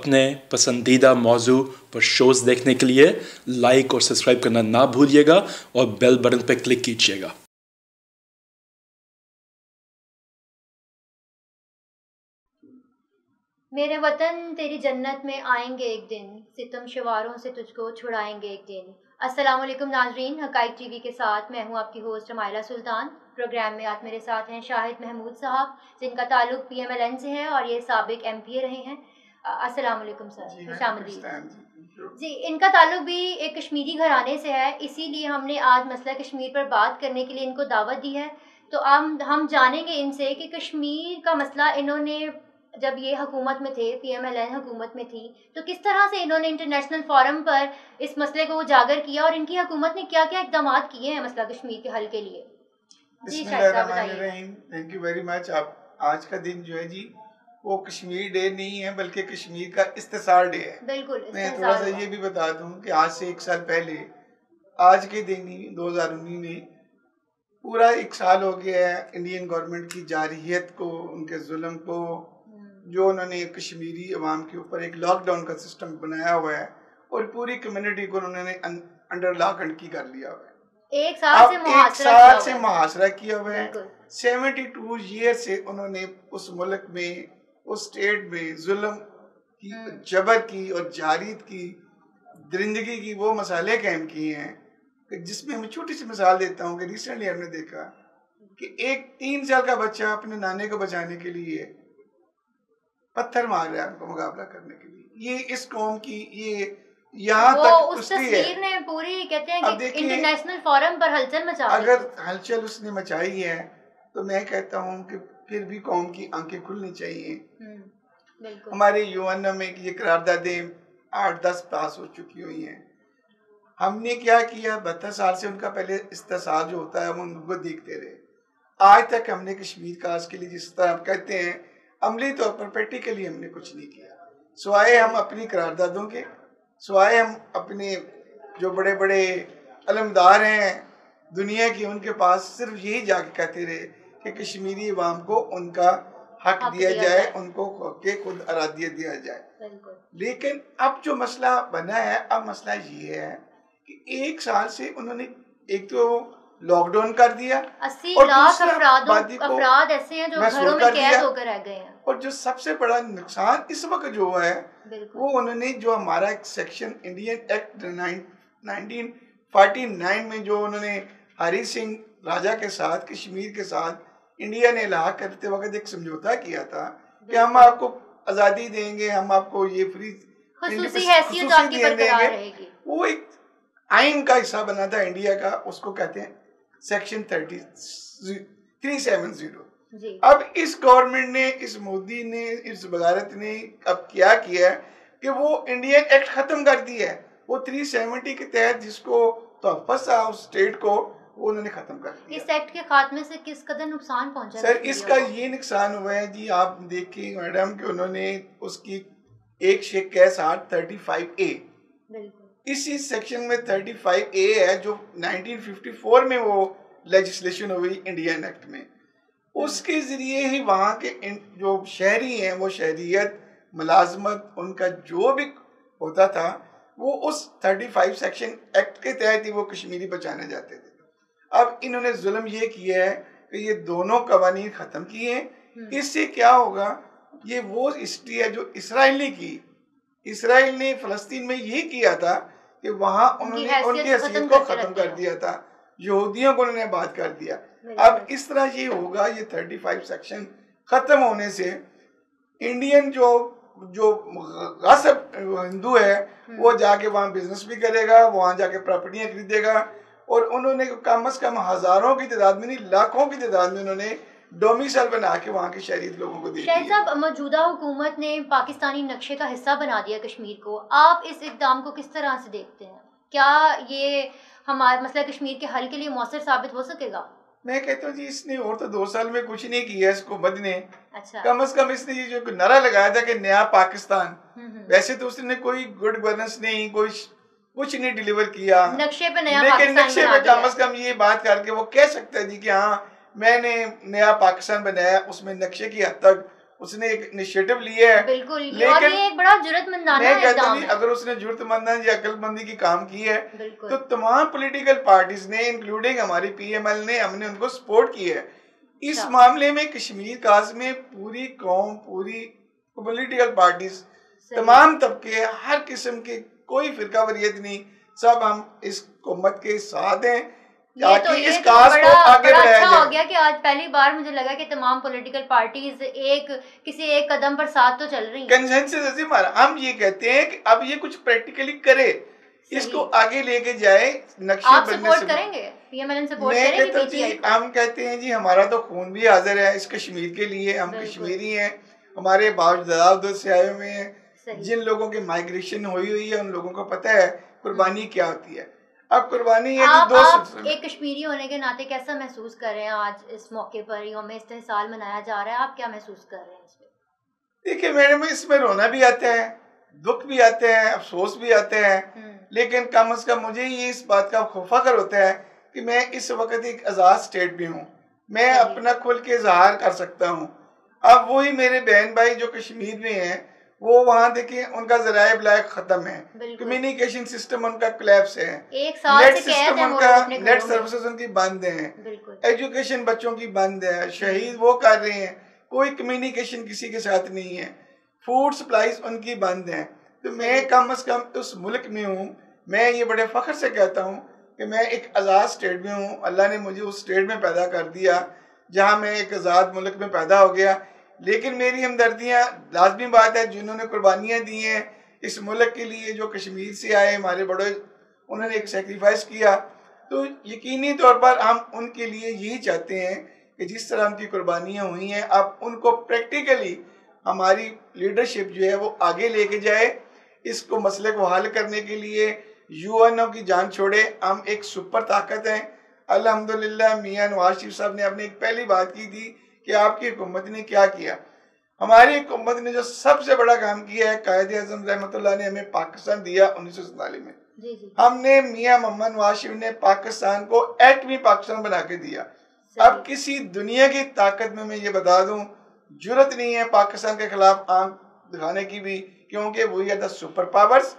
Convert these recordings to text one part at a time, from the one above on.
अपने पसंदीदा मौजू पर शोज़ देखने के लिए लाइक और सब्सक्राइब करना ना भूलिएगा और बेल बटन पर क्लिक कीजिएगा। मेरे वतन तेरी जन्नत में आएंगे एक दिन, सितम शिवारों से तुझको छुड़ाएंगे एक दिन। अस्सलाम वालेकुम नाजरीन, हकाइक टीवी के साथ मैं हूं आपकी होस्ट हमायला सुल्तान। प्रोग्राम में आज मेरे साथ हैं शाहिद महमूद साहब, जिनका ताल्लुक PMLN से है और ये साबिक MPA रहे हैं। अस्सलाम वालेकुम सर, खुशामदीद जी। इनका ताल्लुक भी एक कश्मीरी घराने से है, इसीलिए हमने आज मसला कश्मीर पर बात करने के लिए इनको दावत दी है। तो हम जानेंगे इनसे कि कश्मीर का मसला इन्होंने जब ये हुकूमत में थे, PMLN हुकूमत में थी, तो किस तरह से इन्होंने इंटरनेशनल फोरम पर इस मसले को उजागर किया और इनकी हुकूमत ने क्या क्या इक़दाम किए हैं मसला कश्मीर के हल के लिए। जी शाहिद साहब बताइए। Thank you very much. आप आज का दिन जो है जी वो कश्मीर डे नहीं है बल्कि कश्मीर का इस्तिसार डे है। बिल्कुल। मैं थोड़ा सा ये भी बता दूं कि आज से 1 साल पहले आज के दिन ही 2019 में पूरा 1 साल हो गया है इंडियन गवर्नमेंट की जारहियत को, उनके जुल्म को, जो उन्होंने कश्मीरी अवाम के ऊपर एक लॉकडाउन का सिस्टम बनाया हुआ है और पूरी कम्युनिटी को उन्होंने अंडर लॉक एंड की कर लिया हुआ है। 1 साल से मुहासरा किया हुआ है। 72 ईयर से उन्होंने उस मुल्क में, उस स्टेट में जुल्म की, जबर की और जारीत की, दरिंदगी की वो मसाले कायम किए हैं कि जिसमें मैं छोटी सी मिसाल देता हूँ कि रिसेंटली हमने देखा कि एक 3 साल का बच्चा अपने नाने को बचाने के लिए पत्थर मार रहा है उनको मुकाबला करने के लिए। ये इस कौम की ये यहाँ तक उस तस्वीर ने पूरी कहते हैं कि इंटरनेशनल फोरम पर हलचल मचा दी। अगर हलचल उसने मचाई है तो मैं कहता हूँ कि फिर भी कौम की आंखें खुलनी चाहिए। हमारे UN में ये करारदादें 8-10 पास हो चुकी हुई हैं। हमने क्या किया, 72 साल से उनका पहले इस्तेसाल जो होता है वो उनको देखते रहे। आज तक हमने कश्मीर काज के लिए जिस तरह कहते हैं अमली तौर पर प्रैक्टिकली हमने कुछ नहीं किया, सिवाय हम अपनी करारदादों के, सिवाय हम अपने जो बड़े बड़े अलमदार हैं दुनिया की, उनके पास सिर्फ यही जाके कहते रहे कि कश्मीरी अवाम को उनका हक दिया जाए, उनको के खुद अरादियत दिया जाए। लेकिन अब जो मसला बना है, अब मसला ये है कि 1 साल से उन्होंने एक तो लॉकडाउन कर दिया, 80 लाख अफराद ऐसे हैं जो घरों में कैद होकर रह गए हैं। और जो सबसे बड़ा नुकसान इस वक्त जो है वो उन्होंने जो हमारा एक सेक्शन इंडियन एक्ट 1949 में जो उन्होंने हरी सिंह राजा के साथ, कश्मीर के साथ इंडिया ने इलाहा करते वक्त एक समझौता किया था कि हम आपको आज़ादी देंगे, हम आपको ये फ्री हैसियत देंगे। वो एक आइन का हिस्सा बना था इंडिया का, उसको कहते हैं सेक्शन 370। अब इस गवर्नमेंट ने, इस मोदी ने, इस वजारत ने अब क्या किया कि वो इंडियन एक्ट खत्म कर दिया है। वो 370 के तहत जिसको तोहफ़ा था उस स्टेट को, वो उन्होंने खत्म कर दिया। इस एक्ट के खात्मे से किस कदर नुकसान पहुंचा सर? इसका ये नुकसान हुआ है जी, आप देखिए मैडम कि उन्होंने उसकी एक शेख के साथ 35A, इसी सेक्शन में 35A है जो 1954 में वो लेजिस्लेशन हुई इंडियन एक्ट में। उसके जरिए ही वहाँ के जो शहरी हैं वो शहरियत, मुलाजमत, उनका जो भी होता था वो उस 35 सेक्शन एक्ट के तहत ही वो कश्मीरी बचाने जाते थे। अब इन्होंने जुल्म ये किया है कि ये दोनों कवानीन ख़त्म किए हैं। इससे क्या होगा, ये वो हिस्ट्री है जो इसराइल की, इसराइल ने फ़लस्तीन में ये किया था कि वहाँ उन्होंने उनकी हैसियत को ख़त्म कर दिया था, यहूदियों को उन्होंने बात कर दिया। अब इस तरह ये होगा, ये 35 सेक्शन ख़त्म होने से इंडियन जो गासिब हिंदू है वो जाके वहाँ बिजनेस भी करेगा, वहाँ जाके प्रॉपर्टियाँ खरीदेगा, और उन्होंने कम से कम हज़ारों की तादाद में नहीं, लाखों की तादाद में उन्होंने डोमिसाइल बना के वहाँ के शहरी लोगों को दे दिया। शाहिद साहब, मौजूदा हुकूमत ने पाकिस्तानी नक्शे का हिस्सा बना दिया कश्मीर को। आप इस इक़दाम को किस तरह से देखते हैं? क्या ये हमारे मसला कश्मीर के हल के लिए मौसर साबित हो सकेगा? मैं कहता हूँ जी, इसने और तो 2 साल में कुछ नहीं किया इस हुकूमत ने। अच्छा। कम से कम इसने ये जो नारा लगाया था कि नया पाकिस्तान, वैसे तो उसने कोई गुड गवर्नेंस नहीं, कोई कुछ नहीं डिलीवर किया नक्शे पे नया, लेकिन नक्शे पे कम से कम ये बात करके वो कह सकता है जी कि हाँ मैंने नया पाकिस्तान बनाया, उसमें नक्शे की हद तक उसने एक इनिशिएटिव लिया है। बिल्कुल, और ये एक बड़ा जुर्रतमंदाना इक़दाम है। अगर उसने जुर्रतमंदाना या अक्लमंदी की काम की है तो तमाम पॉलिटिकल पार्टीज ने इंक्लूडिंग हमारी PML ने, हमने उनको सपोर्ट किया है। इस मामले में कश्मीर काज में पूरी कौम, पूरी पॉलिटिकल पार्टीज, तमाम तबके, हर किस्म के, कोई फिरका वरीयत नहीं, सब हम इस हुकूमत के साथ हैं ताकि इस काज को आगे बढ़ाया जाए। अच्छा हो गया कि आज पहली बार मुझे लगा कि तमाम पॉलिटिकल पार्टीज किसी एक कदम पर साथ तो चल रही हैं। कंसेंसस हम ये कहते हैं कि अब ये कुछ प्रैक्टिकली करे, इसको आगे लेके जाए, नक्शे आप सपोर्ट करेंगे? PMLN सपोर्ट करेगी PTI को? हम कहते हैं जी हमारा तो खून भी हाजिर है इस कश्मीर के लिए, हम कश्मीरी हैं, हमारे बाप से आए हुए हैं। जिन लोगों की माइग्रेशन हुई है उन लोगों को पता है कुर्बानी क्या होती है। अब कुर्बानी है आप एक कश्मीरी होने के नाते कैसा महसूस कर रहे हैं आज इस मौके पर यौम इस्तेहसाल मनाया जा रहा है? आप क्या महसूस कर रहे हैं इस पे? देखिए मैडम, इसमें रोना भी आता है, दुख भी आते हैं, अफसोस भी आते हैं, लेकिन कम से कम मुझे ये इस बात का फख्र होता है कि मैं इस वक्त एक आज़ाद स्टेट में हूँ, मैं अपना खुल के इजहार कर सकता हूँ। अब वही मेरे बहन भाई जो कश्मीर में हैं, वो वहाँ देखिए उनका ज़राए इब्लाग खत्म है, कम्युनिकेशन सिस्टम उनका कोलैप्स है, नेट सिस्टम उनका, नेट सर्विसेज उनकी बंद है, एजुकेशन बच्चों की बंद है, शहीद वो कर रहे हैं, कोई कम्युनिकेशन किसी के साथ नहीं है, फूड सप्लाईज उनकी बंद है। तो मैं कम से कम उस मुल्क में हूँ, मैं ये बड़े फख्र से कहता हूँ कि मैं एक आज़ाद स्टेट में हूँ। अल्लाह ने मुझे उस स्टेट में पैदा कर दिया जहाँ मैं एक आज़ाद मुल्क में पैदा हो गया। लेकिन मेरी हमदर्दियाँ, लाजमी बात है, जिन्होंने कुर्बानियाँ दी हैं इस मुल्क के लिए, जो कश्मीर से आए हमारे बड़े, उन्होंने एक सेक्रीफाइस किया, तो यकीनी तौर पर हम उनके लिए यही चाहते हैं कि जिस तरह उनकी कुर्बानियाँ हुई हैं अब उनको प्रैक्टिकली हमारी लीडरशिप जो है वो आगे लेके जाए, इसको मसले को हल करने के लिए UN की जान छोड़े। हम एक सुपर ताकत हैं अल्हम्दुलिल्लाह। मियां नवाज शरीफ साहब ने अपने एक पहली बात की थी कि आपकी हुकूमत ने क्या किया। हमारी हुकूमत ने जो सबसे बड़ा काम किया है, कायदे आज़म रहमतुल्लाह ने हमें पाकिस्तान दिया 1947 में। हमने मियां मोहम्मद नवाज शरीफ ने पाकिस्तान को एटमी पाकिस्तान बना के दिया। अब किसी दुनिया की ताकत में मैं ये बता दूं, जरूरत नहीं है पाकिस्तान के खिलाफ आंख दिखाने की भी, क्योंकि वही है द सुपर पावर्स।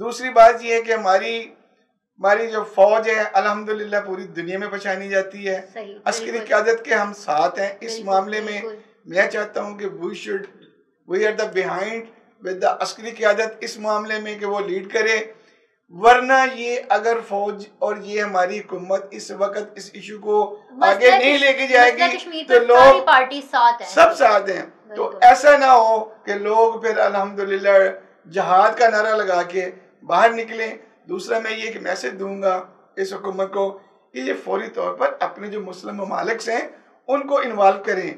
दूसरी बात यह है कि हमारी जो फौज है अल्हम्दुलिल्लाह पूरी दुनिया में पहचानी जाती है। अस्करी क़यादत के हम साथ हैं इस मामले में। मैं चाहता हूं कि we are the behind with the अस्करी क़यादत इस मामले में कि वो लीड करे, वरना ये अगर फौज और ये हमारी हुकूमत इस वक्त इस इशू को आगे नहीं लेके जाएगी तो लोग सब साथ हैं। तो ऐसा ना हो कि लोग फिर अल्हम्दुलिल्लाह जहाद का नारा लगा के बाहर निकले। दूसरा मैं ये एक मैसेज दूंगा इस हुकूमत को कि ये फौरी तौर पर अपने जो मुस्लिम ममालिक हैं उनको इन्वॉल्व करें,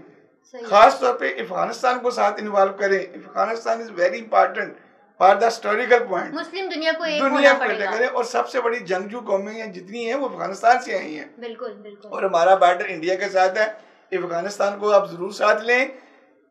खास तौर पे अफगानिस्तान को साथ इन्वॉल्व करें। Afghanistan is very important for the historical point. मुस्लिम दुनिया को एक होना पड़ेगा करें, और सबसे बड़ी जंगजू कौमें जितनी हैं वो अफगानिस्तान से आई हैं। बिल्कुल बिल्कुल। और हमारा बॉर्डर इंडिया के साथ है, अफगानिस्तान को आप जरूर साथ लें।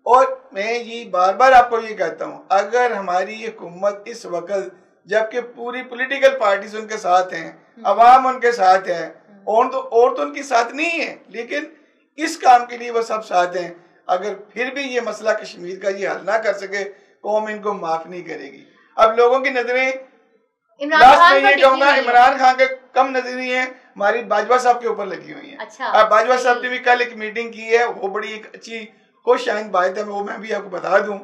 और मैं ये बार बार आपको ये कहता हूँ, अगर हमारी हुकूमत इस वक्त, जबकि पूरी पॉलिटिकल पार्टीज उनके साथ हैं, अवाम उनके साथ है, और तो उनके साथ नहीं है, लेकिन इस काम के लिए वो सब साथ हैं, अगर फिर भी ये मसला कश्मीर का ये हल ना कर सके, कौम इनको माफ नहीं करेगी। अब लोगों की नजरें इमरान खान के कम नजरी है, हमारी बाजवा साहब के ऊपर लगी हुई है। अच्छा, अब बाजवा साहब ने भी कल एक मीटिंग की है, वो बड़ी एक अच्छी खुश आइंद बात है, वो मैं भी आपको बता दूं।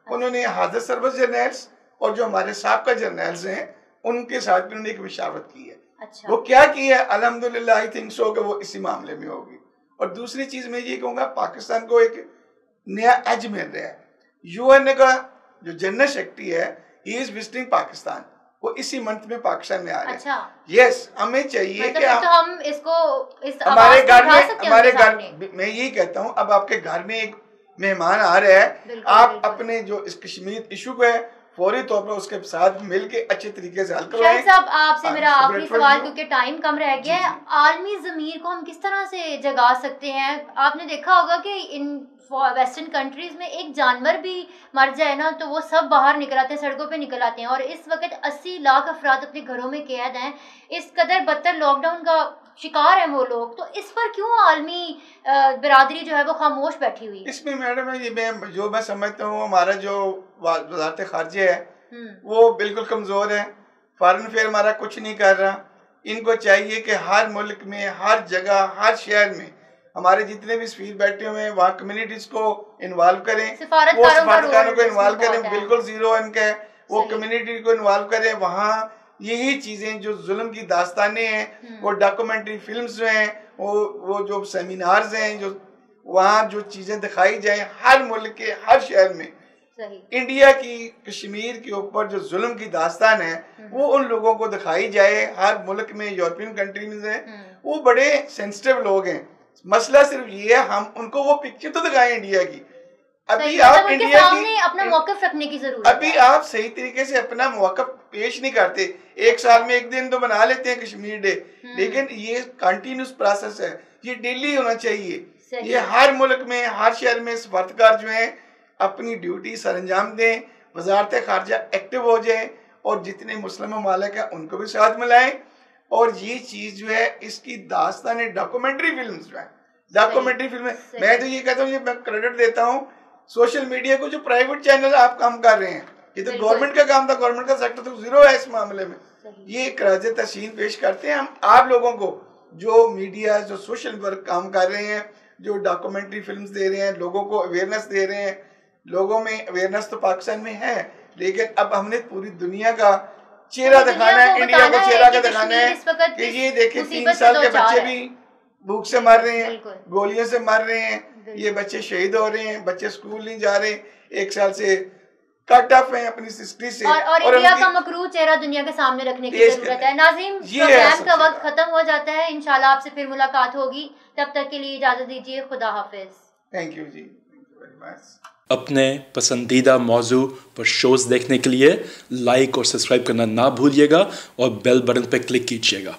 उन्होंने हाजिर सर्विस जर्नल्स और जो हमारे साहब जर्नल्स हैं उनके साथ भी उन्होंने एक मशावरत की है। अच्छा। वो क्या की है, अल्हम्दुलिल्लाह आई थिंक सो कि वो इसी मामले में होगी। और दूसरी चीज मैं ये कहूँगा, पाकिस्तान को एक नया एज मिल रहा है। UN का जो जनरल सेक्रेटरी है, ही इज विजिटिंग पाकिस्तान, वो इसी मंथ में पाकिस्तान में आ रहे हैं। अच्छा। यस, हमें चाहिए कि हम इसको हमारे घर में, मैं यही कहता हूँ, अब आपके घर में एक मेहमान आ रहे हैं, आप अपने जो इस कश्मीर इशू को है फौरी तौर पर उसके साथ मिलके अच्छे तरीके से हल करवाएं। साहब, आपसे मेरा आखिरी सवाल, क्योंकि टाइम कम रह गया है, आलमी ज़मीर को हम किस तरह से जगा सकते हैं? आपने देखा होगा कि इन वेस्टर्न कंट्रीज में एक जानवर भी मर जाए ना तो वो सब बाहर निकल आते हैं, सड़कों पे निकल आते हैं, और इस वक्त 80 लाख अफराद अपने घरों में कैद हैं। इस कदर बदतर लॉकडाउन का शिकार हैं वो लोग, तो इस पर क्यों आलमी बिरादरी जो है वो खामोश बैठी हुई? इसमें मैडम जो मैं समझता हूँ, हमारा जो वज़ारत ख़ारिजा है वो बिल्कुल कमज़ोर है। फॉरेन अफेयर हमारा कुछ नहीं कर रहा। इनको चाहिए कि हर मुल्क में, हर जगह, हर शहर में हमारे जितने भी सफीर बैठे हुए हैं वहाँ कम्युनिटीज को इन्वॉल्व करें, वो सफारतकारों को इन्वॉल्व करें, बिल्कुल जीरो इनका है, वो कम्युनिटी को इन्वॉल्व करें। वहाँ यही चीजें जो जुल्म की दास्तानें हैं, वो डॉक्यूमेंट्री फिल्म्स जो हैं, वो जो सेमिनार्स हैं, जो वहाँ जो चीजें दिखाई जाए हर मुल्क के हर शहर में, इंडिया की कश्मीर के ऊपर जो जुल्म की दास्तान है वो उन लोगों को दिखाई जाए हर मुल्क में। यूरोपियन कंट्री में वो बड़े सेंसिटिव लोग हैं। मसला सिर्फ ये है, हम उनको वो पिक्चर तो दिखाएं इंडिया की। अभी आप इंडिया की अपना मौक़िफ़ रखने की जरूरत है। अभी आप सही तरीके से अपना मौक़िफ़ पेश नहीं करते। एक साल में एक दिन तो बना लेते हैं कश्मीर डे, लेकिन ये कंटिन्यूस प्रोसेस है, ये डेली होना चाहिए। ये हर मुल्क में, हर शहर में सफारतकार जो है अपनी ड्यूटी सरअंजाम दें, वज़ारत ख़ारिजा एक्टिव हो जाए और जितने मुस्लिम ममालिक हैं उनको भी साथ मिलाएं। और ये चीज जो है इसकी दास्तान डॉक्यूमेंट्री फिल्म्स जो है, डॉक्यूमेंट्री फिल्में, मैं तो ये कहता हूँ, ये मैं क्रेडिट देता हूँ सोशल मीडिया को, जो प्राइवेट चैनल आप काम कर रहे हैं। ये तो गवर्नमेंट का काम था, गवर्नमेंट का सेक्टर तो जीरो है इस मामले में। ये एक राज़ तहसीन पेश करते हैं हम आप लोगों को, जो मीडिया, जो सोशल वर्क काम कर रहे हैं, जो डॉक्यूमेंट्री फिल्म्स दे रहे हैं, लोगों को अवेयरनेस दे रहे हैं। लोगों में अवेयरनेस तो पाकिस्तान में है, लेकिन अब हमने पूरी दुनिया का चेहरा दिखाना है, इंडिया को चेहरा का दिखाना है कि ये देखें 3 साल के बच्चे भी भूख से मर रहे हैं, गोलियों से मर रहे हैं, ये बच्चे शहीद हो रहे हैं, बच्चे स्कूल नहीं जा रहे, 1 साल से कट ऑफ हैं अपनी हिस्ट्री से। और इंडिया का मकरूर चेहरा दुनिया के सामने रखने की जरूरत है। नाज़रीन, प्रोग्राम का वक्त खत्म हो जाता है, इंशाल्लाह आपसे फिर मुलाकात होगी, तब तक के लिए इजाजत दीजिए, खुदा हाफिज। Thank you ji, thank you very much. अपने पसंदीदा मौजू पर शोज़ देखने के लिए लाइक और सब्सक्राइब करना ना भूलिएगा और बेल बटन पर क्लिक कीजिएगा।